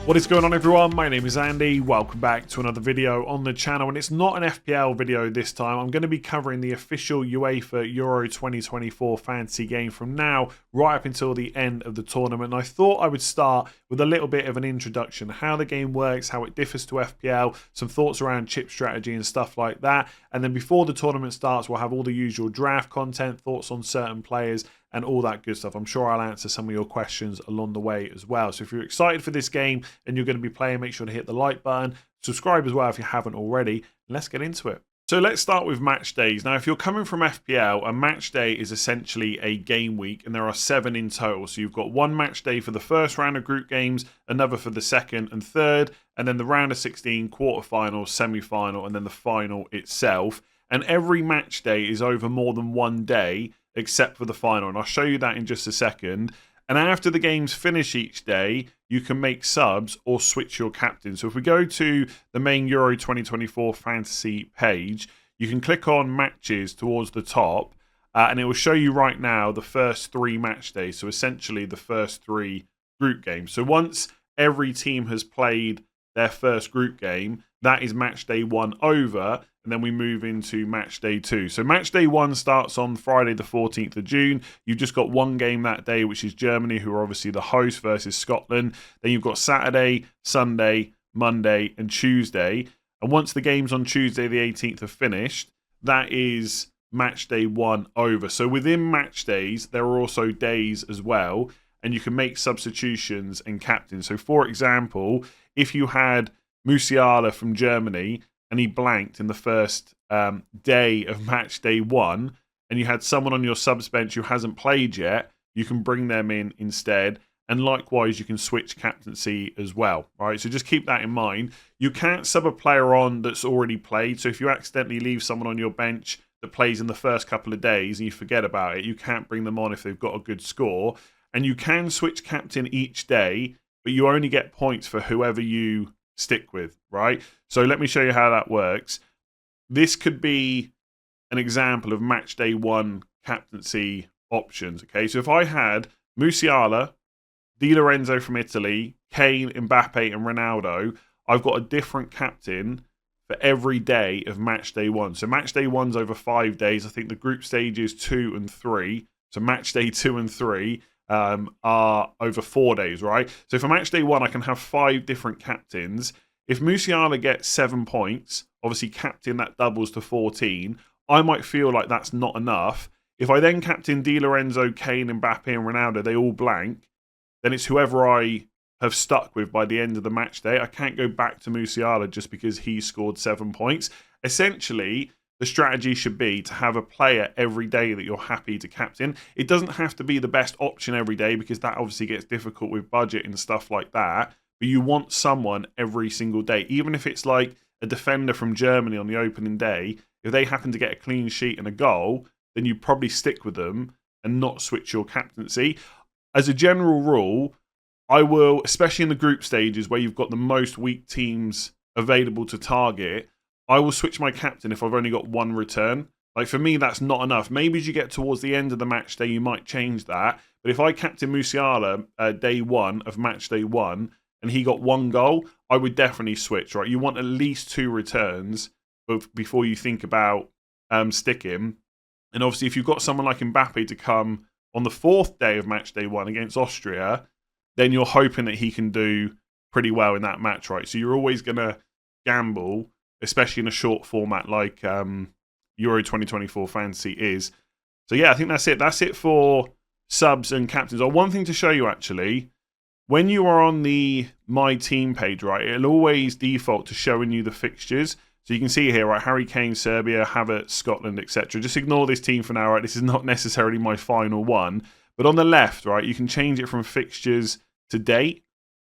What is going on, everyone? My name is Andy. Welcome back to another video on the channel, and it's not an FPL video this time. I'm going to be covering the official UEFA Euro 2024 fantasy game from now right up until the end of the tournament. And I thought I would start with a little bit of an introduction, how the game works, how it differs to FPL, some thoughts around chip strategy and stuff like that. And then before the tournament starts, we'll have all the usual draft content, thoughts on certain players, and all that good stuff. I'm sure I'll answer some of your questions along the way as well. So if you're excited for this game and you're going to be playing, make sure to hit the like button, subscribe as well if you haven't already. Let's get into it. So let's start with match days. Now, if you're coming from FPL, a match day is essentially a game week, and there are 7 in total. So you've got one match day for the first round of group games, another for the second and third, and then the round of 16, quarterfinal, semi-final, and then the final itself. And every match day is over more than one day, except for the final, and I'll show you that in just a second. And after the games finish each day, you can make subs or switch your captain. So if we go to the main Euro 2024 fantasy page, you can click on matches towards the top, and it will show you right now the first 3 match days. So essentially the first 3 group games. So once every team has played their first group game, that is match day 1 over, and then we move into match day 2. So match day 1 starts on Friday the 14th of June. You've just got one game that day, which is Germany, who are obviously the host, versus Scotland. Then you've got Saturday, Sunday, Monday, and Tuesday. And once the games on Tuesday the 18th are finished, that is match day 1 over. So within match days, there are also days as well, and you can make substitutions and captains. So for example, if you had Musiala from Germany and he blanked in the first day of match day 1, and you had someone on your subs bench who hasn't played yet, you can bring them in instead. And likewise, you can switch captaincy as well. All right, so just keep that in mind. You can't sub a player on that's already played. So if you accidentally leave someone on your bench that plays in the first couple of days and you forget about it, you can't bring them on if they've got a good score. And you can switch captain each day, but you only get points for whoever you stick with, right? So let me show you how that works. This could be an example of match day 1 captaincy options. Okay, so if I had Musiala, Di Lorenzo from Italy, Kane, Mbappe, and Ronaldo, I've got a different captain for every day of match day 1. So match day 1's over 5 days. I think the group stages 2 and 3. So match day 2 and 3 are over 4 days, right? So for match day 1, I can have 5 different captains. If Musiala gets 7 points, obviously captain, that doubles to 14. I might feel like that's not enough. If I then captain Di Lorenzo, Kane, Mbappe, and Ronaldo, they all blank, then it's whoever I have stuck with by the end of the match day. I can't go back to Musiala just because he scored 7 points. Essentially, the strategy should be to have a player every day that you're happy to captain. It doesn't have to be the best option every day, because that obviously gets difficult with budget and stuff like that. But you want someone every single day. Even if it's like a defender from Germany on the opening day, if they happen to get a clean sheet and a goal, then you probably stick with them and not switch your captaincy. As a general rule, I will, especially in the group stages where you've got the most weak teams available to target, I will switch my captain if I've only got 1 return. Like, for me, that's not enough. Maybe as you get towards the end of the match day, you might change that. But if I captain Musiala day 1 of match day 1 and he got 1 goal, I would definitely switch, right? You want at least 2 returns before you think about sticking. And obviously, if you've got someone like Mbappe to come on the 4th day of match day 1 against Austria, then you're hoping that he can do pretty well in that match, right? So you're always going to gamble, especially in a short format like Euro 2024 fantasy is. So yeah, I think that's it. That's it for subs and captains. Oh, one thing to show you, actually, when you are on the My Team page, right, it'll always default to showing you the fixtures. So you can see here, right, Harry Kane, Serbia, Havertz, Scotland, etc. Just ignore this team for now, right? This is not necessarily my final one. But on the left, right, you can change it from fixtures to date.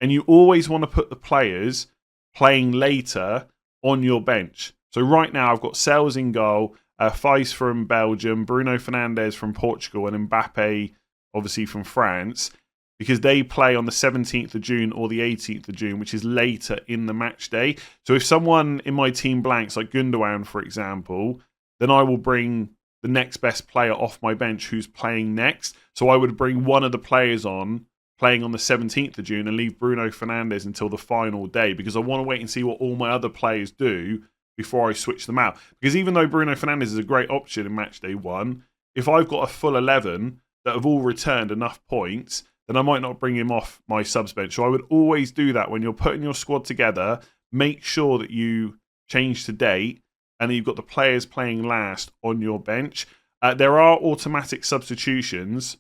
And you always want to put the players playing later on your bench. So right now I've got Sels in goal, Feist from Belgium, Bruno Fernandes from Portugal, and Mbappe obviously from France, because they play on the 17th of June or the 18th of June, which is later in the match day. So if someone in my team blanks, like Gundogan, for example, then I will bring the next best player off my bench who's playing next. So I would bring one of the players on playing on the 17th of June and leave Bruno Fernandes until the final day, because I want to wait and see what all my other players do before I switch them out. Because even though Bruno Fernandes is a great option in match day 1, if I've got a full 11 that have all returned enough points, then I might not bring him off my subs bench. So I would always do that when you're putting your squad together. Make sure that you change to date and you've got the players playing last on your bench. There are automatic substitutions,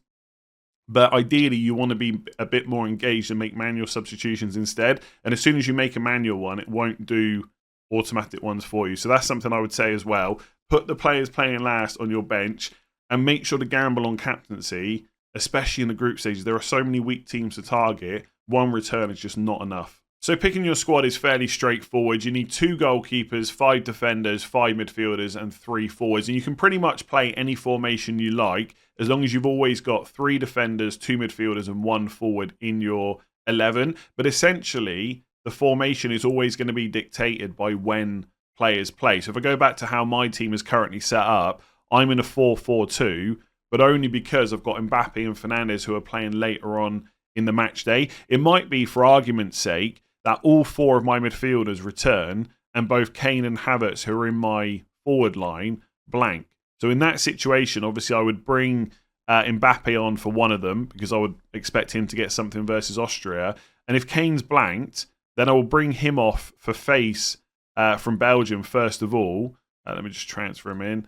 but ideally you want to be a bit more engaged and make manual substitutions instead. And as soon as you make a manual one, it won't do automatic ones for you. So that's something I would say as well. Put the players playing last on your bench and make sure to gamble on captaincy, especially in the group stages. There are so many weak teams to target. One return is just not enough. So picking your squad is fairly straightforward. You need 2 goalkeepers, 5 defenders, 5 midfielders, and 3 forwards. And you can pretty much play any formation you like, as long as you've always got 3 defenders, 2 midfielders, and 1 forward in your 11. But essentially, the formation is always going to be dictated by when players play. So if I go back to how my team is currently set up, I'm in a 4-4-2, but only because I've got Mbappe and Fernandes who are playing later on in the match day. It might be, for argument's sake, that all 4 of my midfielders return and both Kane and Havertz, who are in my forward line, blank. So in that situation, obviously I would bring Mbappe on for one of them because I would expect him to get something versus Austria. And if Kane's blanked, then I will bring him off for Face from Belgium first of all. Let me just transfer him in.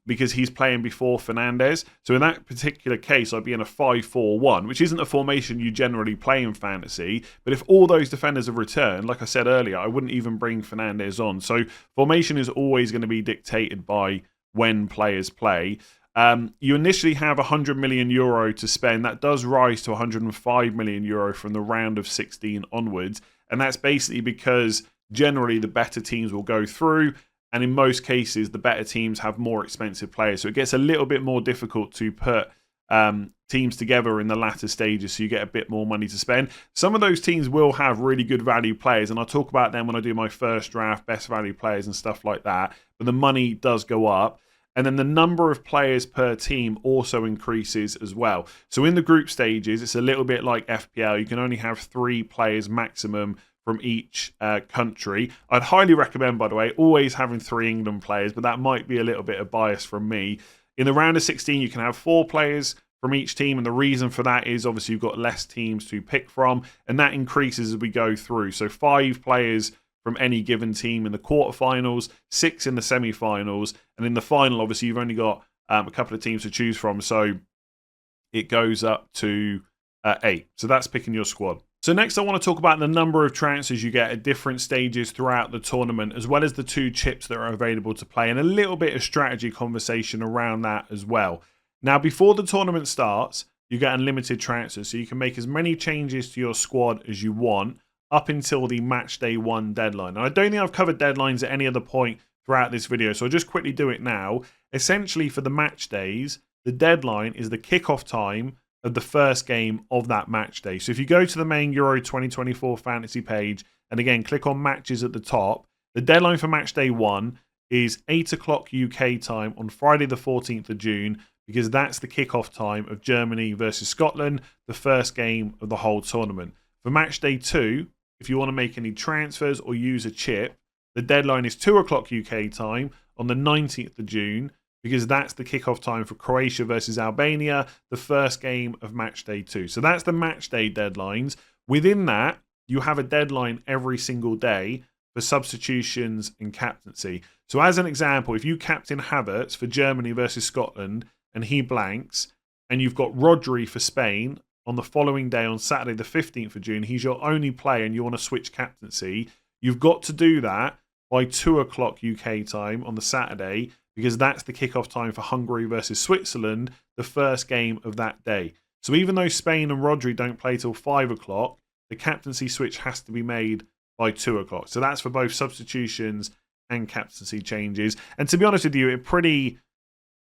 Because he's playing before Fernandes. So in that particular case, I'd be in a 5-4-1, which isn't a formation you generally play in fantasy. But if all those defenders have returned, like I said earlier, I wouldn't even bring Fernandes on. So formation is always going to be dictated by when players play. You initially have €100 million to spend. That does rise to €105 million from the round of 16 onwards. And that's basically because generally the better teams will go through. And in most cases, the better teams have more expensive players. So it gets a little bit more difficult to put teams together in the latter stages so you get a bit more money to spend. Some of those teams will have really good value players, and I'll talk about them when I do my first draft, best value players and stuff like that. But the money does go up. And then the number of players per team also increases as well. So in the group stages, it's a little bit like FPL. You can only have 3 players maximum from each country. I'd highly recommend, by the way, always having 3 England players, but that might be a little bit of bias from me. In the round of 16, you can have 4 players from each team, and the reason for that is obviously you've got less teams to pick from, and that increases as we go through. So 5 players from any given team in the quarterfinals, 6 in the semi-finals, and in the final, obviously, you've only got a couple of teams to choose from, so it goes up to 8. So that's picking your squad. So next I want to talk about the number of transfers you get at different stages throughout the tournament, as well as the 2 chips that are available to play, and a little bit of strategy conversation around that as well. Now, before the tournament starts, you get unlimited transfers, so you can make as many changes to your squad as you want up until the match day 1 deadline. Now, I don't think I've covered deadlines at any other point throughout this video, so I'll just quickly do it now. Essentially, for the match days, the deadline is the kickoff time of the first game of that match day. So if you go to the main Euro 2024 fantasy page, and again, click on matches at the top, the deadline for match day 1 is 8 o'clock UK time on Friday the 14th of June, because that's the kickoff time of Germany versus Scotland, the first game of the whole tournament. For match day 2, if you want to make any transfers or use a chip, the deadline is 2 o'clock UK time on the 19th of June, because that's the kickoff time for Croatia versus Albania, the first game of match day 2. So that's the match day deadlines. Within that, you have a deadline every single day for substitutions and captaincy. So as an example, if you captain Havertz for Germany versus Scotland and he blanks, and you've got Rodri for Spain on the following day on Saturday the 15th of June, he's your only player and you want to switch captaincy, you've got to do that by 2 o'clock UK time on the Saturday, because that's the kickoff time for Hungary versus Switzerland, the first game of that day. So even though Spain and Rodri don't play till 5 o'clock, the captaincy switch has to be made by 2 o'clock. So that's for both substitutions and captaincy changes. And to be honest with you, it pretty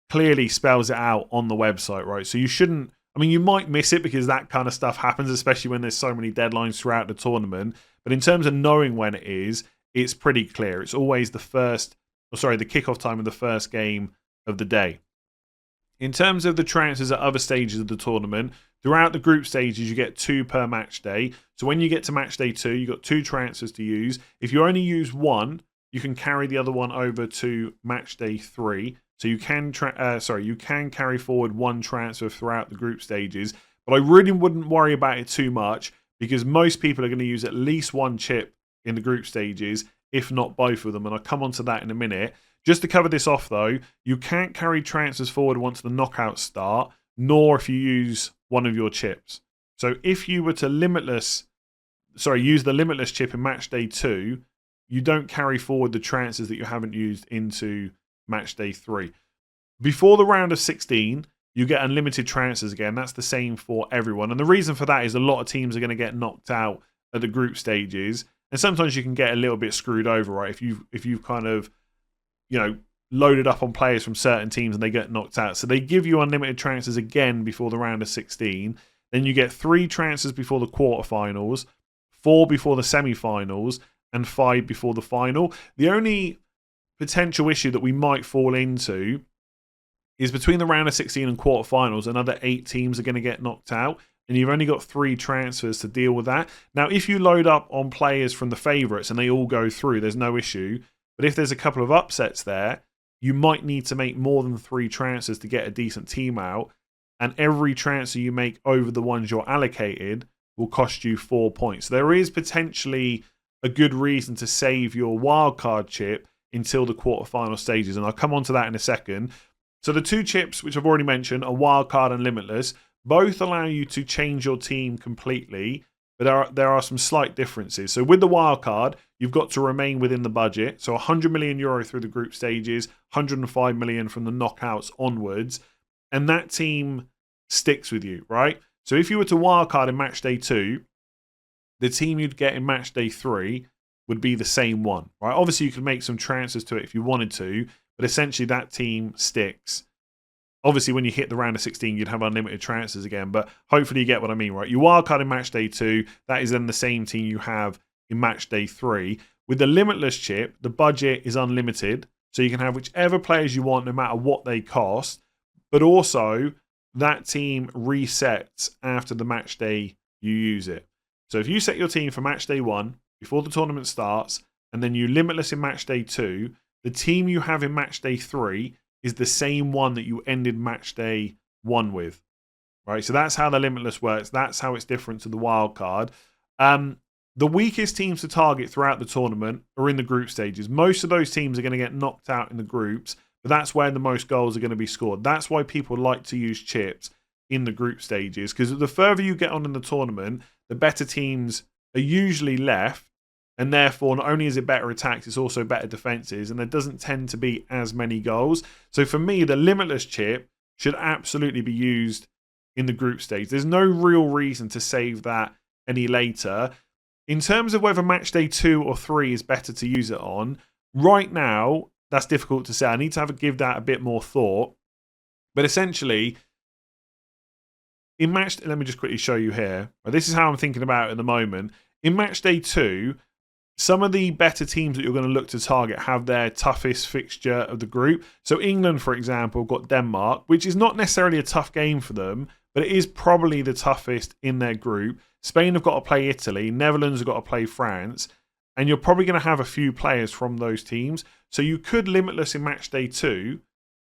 clearly spells it out on the website, right? So you shouldn't, I mean, you might miss it because that kind of stuff happens, especially when there's so many deadlines throughout the tournament. But in terms of knowing when it is, it's pretty clear. It's always the kickoff time of the first game of the day. In terms of the transfers at other stages of the tournament, Throughout the group stages, you get 2 per match day. So when you get to match day 2, you've got 2 transfers to use. If you only use one, you can carry the other one over to match day 3. So you can carry forward 1 transfer throughout the group stages. But I really wouldn't worry about it too much because most people are going to use at least 1 chip in the group stages, if not both of them. And I'll come on to that in a minute. Just to cover this off, though, you can't carry transfers forward once the knockouts start, nor if you use one of your chips. So if you were to use the limitless chip in match day 2, you don't carry forward the transfers that you haven't used into match day 3. Before the round of 16, you get unlimited transfers again. That's the same for everyone. And the reason for that is a lot of teams are going to get knocked out at the group stages. And sometimes you can get a little bit screwed over, right? If you've kind of, loaded up on players from certain teams and they get knocked out. So they give you unlimited transfers again before the round of 16. Then you get 3 transfers before the quarterfinals, 4 before the semi-finals, and 5 before the final. The only potential issue that we might fall into is between the round of 16 and quarterfinals, another 8 teams are going to get knocked out, and you've only got 3 transfers to deal with that. Now, if you load up on players from the favourites and they all go through, there's no issue. But if there's a couple of upsets there, you might need to make more than 3 transfers to get a decent team out. And every transfer you make over the ones you're allocated will cost you 4 points. There is potentially a good reason to save your wildcard chip until the quarterfinal stages. And I'll come on to that in a second. So the 2 chips, which I've already mentioned, are wildcard and limitless. Both allow you to change your team completely. But there are some slight differences. So with the wildcard, you've got to remain within the budget. So €100 million through the group stages, 105 million from the knockouts onwards. And that team sticks with you, right? So if you were to wildcard in match day 2, the team you'd get in match day 3 would be the same one, right? Obviously, you could make some transfers to it if you wanted to, but essentially that team sticks. Obviously, when you hit the round of 16, you'd have unlimited transfers again, but hopefully you get what I mean, right? You wildcard in match day 2, that is then the same team you have in match day 3. With the limitless chip, the budget is unlimited, so you can have whichever players you want no matter what they cost, but also that team resets after the match day you use it. So if you set your team for match day 1 before the tournament starts, and then you limitless in match day 2, the team you have in match day 3 is the same one that you ended match day 1 with, right? So that's how the limitless works. That's how it's different to the wild card. The weakest teams to target throughout the tournament are in the group stages. Most of those teams are going to get knocked out in the groups, but that's where the most goals are going to be scored. That's why people like to use chips in the group stages, because the further you get on in the tournament, the better teams are usually left. And therefore, not only is it better attacks, it's also better defenses. And there doesn't tend to be as many goals. So for me, the limitless chip should absolutely be used in the group stage. There's no real reason to save that any later. In terms of whether match day 2 or 3 is better to use it on, right now, that's difficult to say. I need to give that a bit more thought. But essentially, let me just quickly show you here. This is how I'm thinking about it at the moment. In match day 2, some of the better teams that you're going to look to target have their toughest fixture of the group. So England, for example, got Denmark, which is not necessarily a tough game for them, but it is probably the toughest in their group. Spain have got to play Italy. Netherlands have got to play France. And you're probably going to have a few players from those teams. So you could limitless in match day 2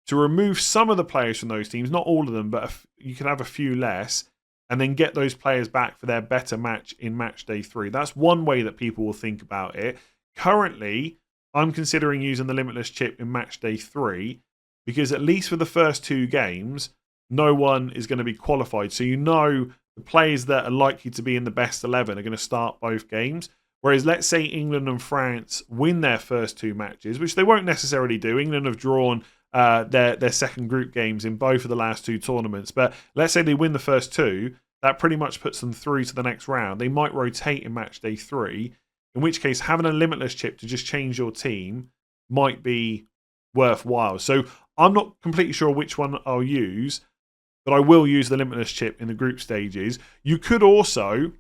to remove some of the players from those teams. Not all of them, but you could have a few less. And then get those players back for their better match in match day 3. That's one way that people will think about it. Currently, I'm considering using the limitless chip in match day 3 because at least for the first 2 games, no one is going to be qualified. So the players that are likely to be in the best 11 are going to start both games. Whereas let's say England and France win their first 2 matches, which they won't necessarily do. England have drawn their second group games in both of the last 2 tournaments. But let's say they win the first 2, that pretty much puts them through to the next round. They might rotate in match day 3, in which case having a limitless chip to just change your team might be worthwhile. So I'm not completely sure which one I'll use, but I will use the limitless chip in the group stages. You could also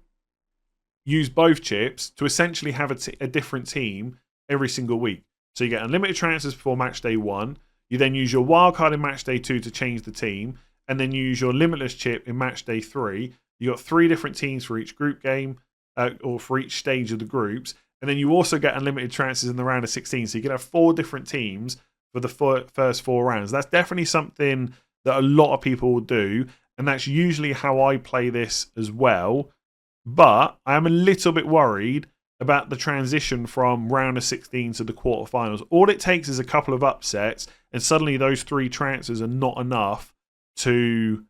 use both chips to essentially have a different team every single week. So you get unlimited transfers before match day 1. You then use your wildcard in match day 2 to change the team. and then you use your limitless chip in match day 3, you got 3 different teams for each group game, or for each stage of the groups. And then you also get unlimited chances in the round of 16. So you can have 4 different teams for the first 4 rounds. That's definitely something that a lot of people will do. And that's usually how I play this as well. But I am a little bit worried about the transition from round of 16 to the quarterfinals. All it takes is a couple of upsets, and suddenly those 3 transfers are not enough to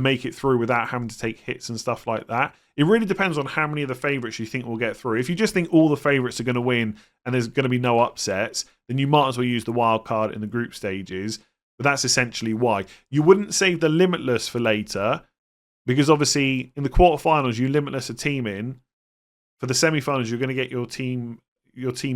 make it through without having to take hits and stuff like that. It really depends on how many of the favourites you think will get through. If you just think all the favourites are going to win and there's going to be no upsets, then you might as well use the wild card in the group stages. But that's essentially why. You wouldn't save the limitless for later, because obviously in the quarterfinals you limitless a team in. For the semi-finals, you're going to get your team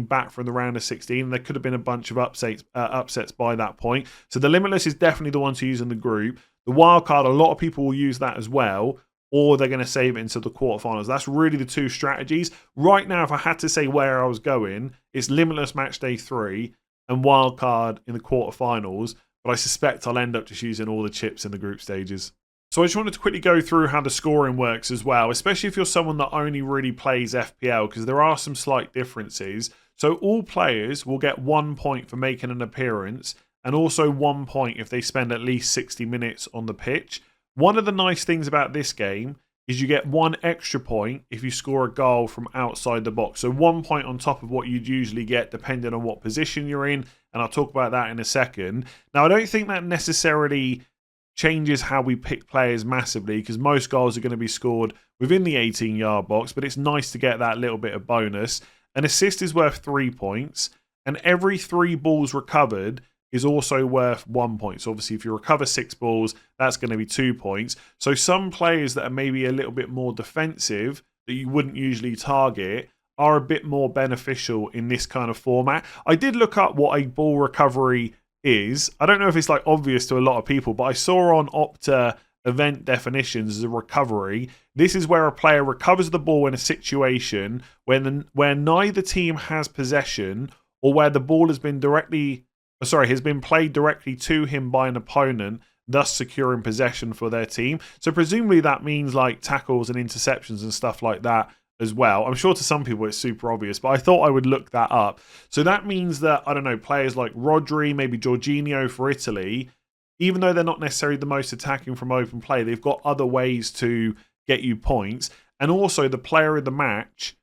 back from the round of 16. There could have been a bunch of upsets by that point. So the limitless is definitely the one to use in the group. The wild card, a lot of people will use that as well, or they're going to save it into the quarterfinals. That's really the 2 strategies. Right now, if I had to say where I was going, it's limitless match day 3 and wild card in the quarterfinals. But I suspect I'll end up just using all the chips in the group stages. So I just wanted to quickly go through how the scoring works as well, especially if you're someone that only really plays FPL, because there are some slight differences. So all players will get 1 point for making an appearance, and also 1 point if they spend at least 60 minutes on the pitch. One of the nice things about this game is you get 1 extra point if you score a goal from outside the box. So 1 point on top of what you'd usually get depending on what position you're in, and I'll talk about that in a second. Now, I don't think that necessarily changes how we pick players massively, because most goals are going to be scored within the 18-yard box, but it's nice to get that little bit of bonus. An assist is worth 3 points, and every 3 balls recovered is also worth 1 point. So obviously if you recover 6 balls, that's going to be 2 points. So some players that are maybe a little bit more defensive that you wouldn't usually target are a bit more beneficial in this kind of format. I did look up what a ball recovery is. I don't know if it's like obvious to a lot of people, but I saw on Opta event definitions as a recovery. This is where a player recovers the ball in a situation where neither team has possession, or where the ball has been played directly to him by an opponent, thus securing possession for their team. So presumably that means like tackles and interceptions and stuff like that as well. I'm sure to some people it's super obvious, but I thought I would look that up. So that means that, I don't know, players like Rodri, maybe Jorginho for Italy, even though they're not necessarily the most attacking from open play, they've got other ways to get you points. And also the player of the match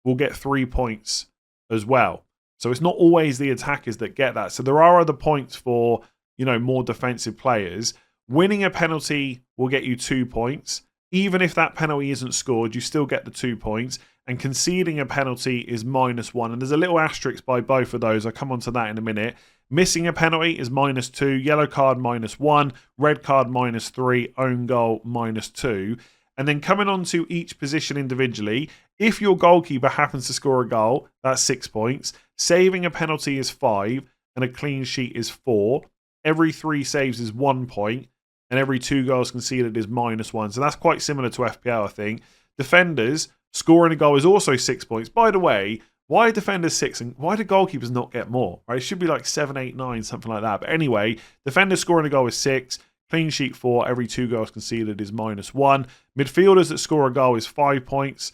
will get 3 points as well. So it's not always the attackers that get that. So there are other points for, more defensive players. Winning a penalty will get you 2 points. Even if that penalty isn't scored, you still get the 2 points. And conceding a penalty is -1. And there's a little asterisk by both of those. I'll come on to that in a minute. Missing a penalty is -2. Yellow card -1. Red card -3. Own goal -2. And then coming on to each position individually, if your goalkeeper happens to score a goal, that's 6 points. Saving a penalty is 5. And a clean sheet is 4. Every 3 saves is 1 point. And every 2 goals conceded is -1. So that's quite similar to FPL, I think. Defenders, scoring a goal is also 6 points. By the way, why are defenders 6 and why do goalkeepers not get more? Right? It should be like 7, 8, 9, something like that. But anyway, defenders scoring a goal is 6. Clean sheet 4. Every 2 goals conceded is -1. Midfielders that score a goal is 5 points,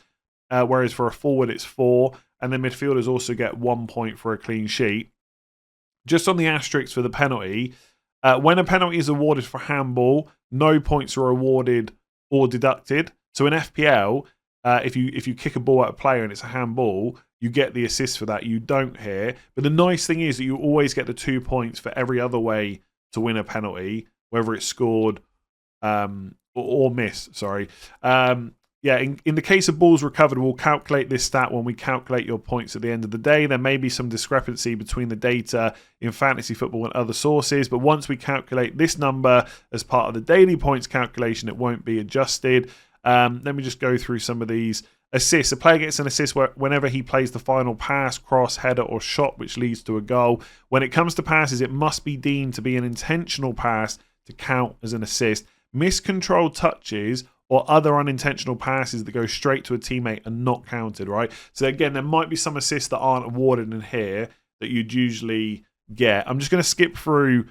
whereas for a forward it's 4. And then midfielders also get 1 point for a clean sheet. Just on the asterisk for the penalty, when a penalty is awarded for handball, no points are awarded or deducted. So in FPL, if you kick a ball at a player and it's a handball, you get the assist for that. You don't here. But the nice thing is that you always get the 2 points for every other way to win a penalty, whether it's scored or missed. Sorry. In the case of balls recovered, we'll calculate this stat when we calculate your points at the end of the day. There may be some discrepancy between the data in fantasy football and other sources, but once we calculate this number as part of the daily points calculation, it won't be adjusted. Let me just go through some of these. Assists. A player gets an assist whenever he plays the final pass, cross, header, or shot, which leads to a goal. When it comes to passes, it must be deemed to be an intentional pass to count as an assist. Miscontrolled touches or other unintentional passes that go straight to a teammate are not counted, right? So again, there might be some assists that aren't awarded in here that you'd usually get. I'm just going to skip through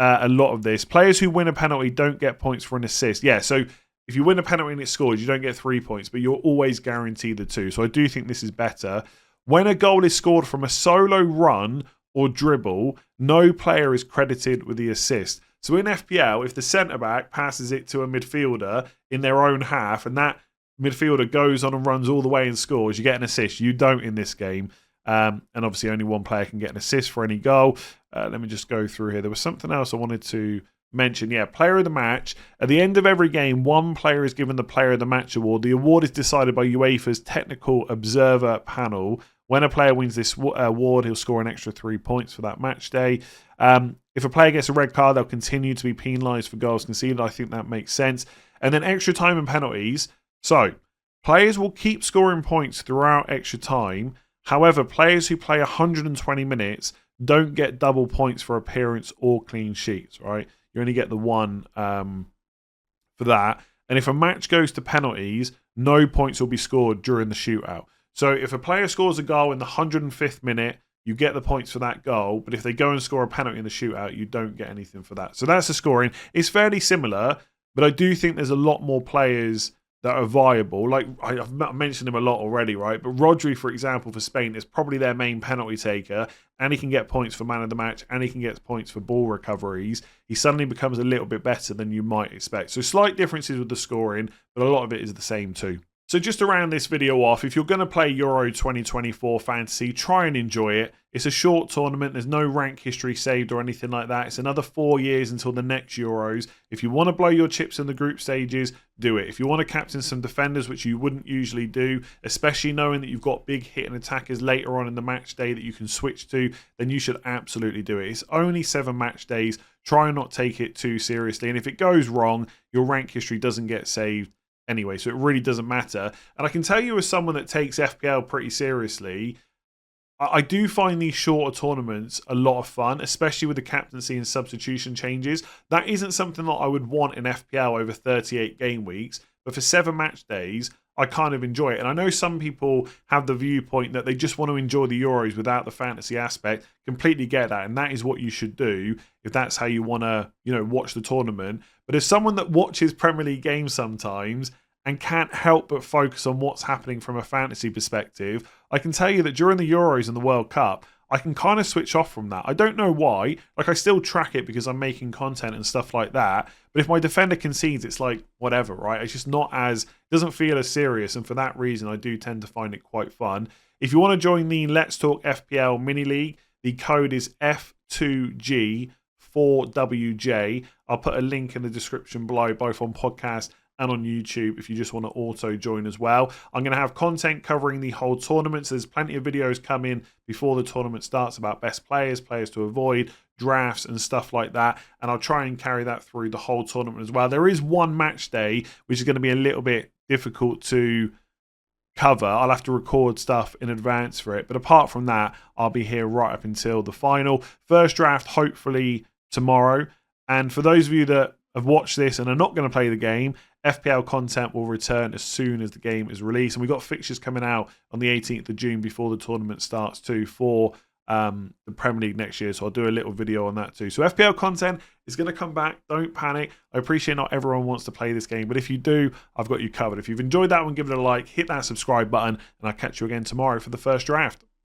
a lot of this. Players who win a penalty don't get points for an assist. Yeah, so if you win a penalty and it's scored, you don't get 3 points, but you're always guaranteed the 2. So I do think this is better. When a goal is scored from a solo run or dribble, no player is credited with the assist. So in FPL, if the centre-back passes it to a midfielder in their own half and that midfielder goes on and runs all the way and scores, you get an assist. You don't in this game. And obviously only one player can get an assist for any goal. Let me just go through here. There was something else I wanted to mention. Yeah, player of the match. At the end of every game, one player is given the player of the match award. The award is decided by UEFA's technical observer panel. When a player wins this award, he'll score an extra 3 points for that match day. If a player gets a red card, they'll continue to be penalised for goals conceded. I think that makes sense. And then extra time and penalties. So, players will keep scoring points throughout extra time. However, players who play 120 minutes don't get double points for appearance or clean sheets, right? You only get the one for that. And if a match goes to penalties, no points will be scored during the shootout. So if a player scores a goal in the 105th minute, you get the points for that goal. But if they go and score a penalty in the shootout, you don't get anything for that. So that's the scoring. It's fairly similar, but I do think there's a lot more players that are viable. Like, I've mentioned him a lot already, right? But Rodri, for example, for Spain, is probably their main penalty taker, and he can get points for man of the match, and he can get points for ball recoveries. He suddenly becomes a little bit better than you might expect. So slight differences with the scoring, but a lot of it is the same too. So just to round this video off, if you're going to play Euro 2024 Fantasy, try and enjoy it. It's a short tournament. There's no rank history saved or anything like that. It's another 4 years until the next Euros. If you want to blow your chips in the group stages, do it. If you want to captain some defenders, which you wouldn't usually do, especially knowing that you've got big hitting attackers later on in the match day that you can switch to, then you should absolutely do it. It's only 7 match days. Try and not take it too seriously. And if it goes wrong, your rank history doesn't get saved anyway, so it really doesn't matter. And I can tell you, as someone that takes FPL pretty seriously, I do find these shorter tournaments a lot of fun, especially with the captaincy and substitution changes. That isn't something that I would want in FPL over 38 game weeks, but for 7 match days, I kind of enjoy it. And I know some people have the viewpoint that they just want to enjoy the Euros without the fantasy aspect. Completely get that, and that is what you should do if that's how you want to, watch the tournament. But as someone that watches Premier League games sometimes and can't help but focus on what's happening from a fantasy perspective, I can tell you that during the Euros and the World Cup, I can kind of switch off from that. I don't know why. Like, I still track it because I'm making content and stuff like that. But if my defender concedes, it's like, whatever, right? It's just not as, doesn't feel as serious. And for that reason, I do tend to find it quite fun. If you want to join the Let's Talk FPL Mini League, the code is F2G4WJ. I'll put a link in the description below, both on podcast and on YouTube, if you just want to auto join as well. I'm going to have content covering the whole tournament. So there's plenty of videos coming before the tournament starts about best players, players to avoid, drafts and stuff like that. And I'll try and carry that through the whole tournament as well. There is one match day, which is going to be a little bit difficult to cover. I'll have to record stuff in advance for it. But apart from that, I'll be here right up until the final. First draft, hopefully tomorrow. And for those of you that have watched this and are not going to play the game, FPL content will return as soon as the game is released. And we've got fixtures coming out on the 18th of June before the tournament starts too for the Premier League next year. So I'll do a little video on that too. So FPL content is going to come back. Don't panic. I appreciate not everyone wants to play this game, but if you do, I've got you covered. If you've enjoyed that one, give it a like, hit that subscribe button, and I'll catch you again tomorrow for the first draft.